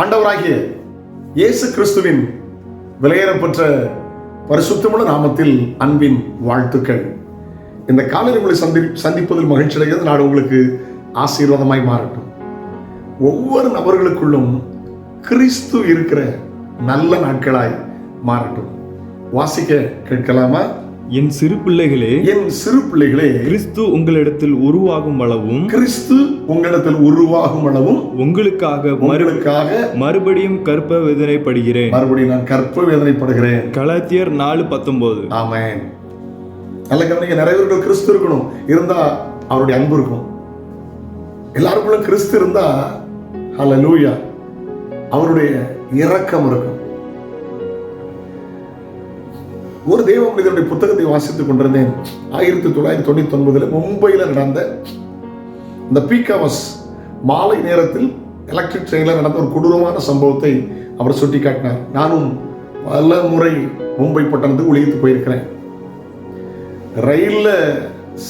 ஆண்டவராகிய இயேசு கிறிஸ்துவின் விலையேறப்பெற்ற பரிசுத்தமுள்ள நாமத்தில் அன்பின் வாழ்த்துக்கள். இந்த காலையில் உங்களை சந்திப்பதில் மகிழ்ச்சி அடைகிறது. நாடு உங்களுக்கு ஆசீர்வாதமாய் மாறட்டும். ஒவ்வொரு நபர்களுக்குள்ளும் கிறிஸ்து இருக்கிற நல்ல நாட்களாய் மாறட்டும். வாசிக்க கேட்கலாமா? என் சிறு பிள்ளைகளே, கிறிஸ்து உங்களிடத்தில் உருவாகும் அளவும் உங்களுக்காக மறுபடியும் கற்ப வேதனைப்படுகிறேன். நான் கற்ப வேதனைப்படுகிறேன். கலாத்தியர் 4:19. ஆமென். நல்ல கவனிங்க. நிறைய பேருக்கு கிறிஸ்து இருக்கணும், இருந்தா அவருடைய அன்பு இருக்கும். எல்லாருக்குள்ள கிறிஸ்து இருந்தா ஹல்லேலூயா அவருடைய இரக்கம் இருக்கும். ஒரு தேவ மனிதனுடைய புத்தகத்தை வாசித்துக் கொண்டிருந்தேன். 1999 மும்பையில் நடந்த இந்த பீக் ஹவர்ஸ் மாலை நேரத்தில் எலக்ட்ரிக் ட்ரெயினில் நடந்த ஒரு கொடூரமான சம்பவத்தை அவர் சுட்டி காட்டினார். நானும் பல முறை மும்பை பட்டணத்துக்கு ஒளித்து போயிருக்கிறேன். ரயிலில்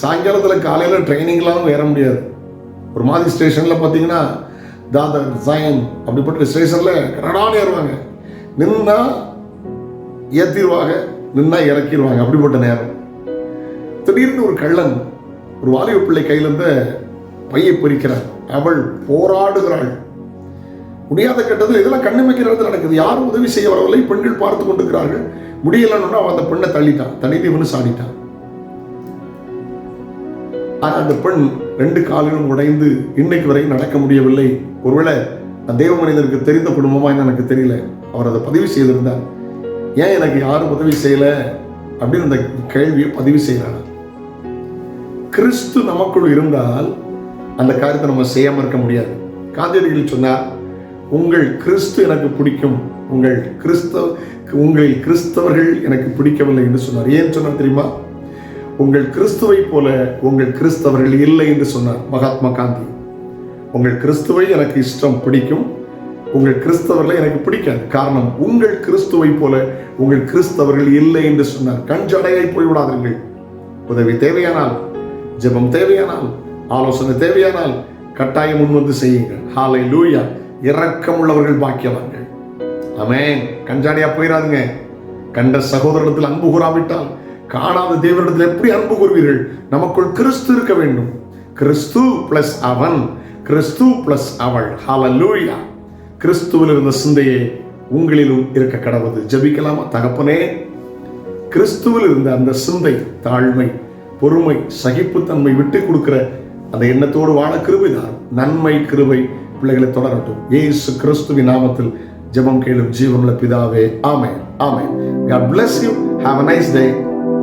சாயங்காலத்தில் காலையில் ட்ரைனிங்லாம் ஏற முடியாது. ஒரு மாதிரி ஸ்டேஷனில் பார்த்தீங்கன்னா தாதர் ஜயன் அப்படிப்பட்ட ஸ்டேஷனில் கனடான்னு ஏறுவாங்க. நின்னா ஏற்றிடுவாங்க, நின்னா இறக்கிடுவாங்க. அப்படிப்பட்ட நேரம். திடீர்னு ஒரு கள்ளன் ஒரு வாலிப பிள்ளை கையிலிருந்த பையை பறிக்கிறார். அவள் போராடுகிறாள். முடியாத கட்டத்தில் இதெல்லாம் கண்ணுமைக்கிற இடத்துல நடக்குது. யாரும் உதவி செய்ய வரவில்லை. பெண்கள் பார்த்து கொண்டிருக்கிறார்கள். முடியலன்னு அவன் அந்த பெண்ணை தள்ளிட்டு இவனு சாடிட்டான். ஆனால் அந்த பெண் 2 காலிலும் உடைந்து இன்னைக்கு வரை நடக்க முடியவில்லை. ஒருவேளை அந்த தேவ மனிதனுக்கு தெரிந்த குடும்பமா எனக்கு தெரியல. அவர் அதை பதிவு செய்திருந்தார். ஏன் எனக்கு யாரும் உதவி செய்யல அப்படின்னு அந்த கேள்வியை பதிவு செய்யறாங்க. கிறிஸ்து நமக்குள் இருந்தால் அந்த காரியத்தை நம்ம செய்யாம இருக்க முடியாது. காந்தியடிகள் சொன்னார், உங்கள் கிறிஸ்து எனக்கு பிடிக்கும், உங்களில் கிறிஸ்தவர்கள் எனக்கு பிடிக்கவில்லை என்று சொன்னார். ஏன் சொன்னார் தெரியுமா? உங்கள் கிறிஸ்துவை போல உங்கள் கிறிஸ்தவர்கள் இல்லை என்று சொன்னார் மகாத்மா காந்தி. உங்கள் கிறிஸ்துவை எனக்கு இஷ்டம், பிடிக்கும், உங்கள் கிறிஸ்தவர்களை எனக்கு பிடிக்காது. காரணம், உங்கள் கிறிஸ்துவை போல உங்கள் கிறிஸ்தவர்கள் இல்லை என்று சொன்னார். கஞ்சடையாய் போய்விடாதீர்கள். உதவி தேவையானால், ஜெபம் தேவையானால், ஆலோசனை தேவையானால் கட்டாயம் முன்வந்து செய்யுங்கள். ஹல்லேலூயா. இரக்கம் உள்ளவர்கள் பாக்கியவான்கள். ஆமென். கஞ்சாடையா போயிடாதுங்க. கண்ட சகோதரத்தில் அன்பு கூறாவிட்டால் காணாத தேவனிடத்தில் எப்படி அன்பு கூறுவீர்கள்? நமக்குள் கிறிஸ்து இருக்க வேண்டும். கிறிஸ்து பிளஸ் அவன், கிறிஸ்து பிளஸ் அவள். ஹல்லேலூயா. கிறிஸ்துவில் இருந்த சிந்தையே உங்களிலும் இருக்க கடவுது. ஜெபிக்கலாமா? தகப்பனே, கிறிஸ்துவில் இருந்த அந்த சிந்தை, தாழ்மை, பொறுமை, சகிப்புத்தன்மை விட்டு கொடுக்கிற அந்த எண்ணத்தோடு வாழ கிருபைதான். நன்மை கிருபை பிள்ளைகளை தொடரட்டும். இயேசு கிறிஸ்துவின் நாமத்தில் ஜெபம் கேளும் ஜீவனுள்ள பிதாவே. ஆமென். ஆமென். God bless you. Have a nice day.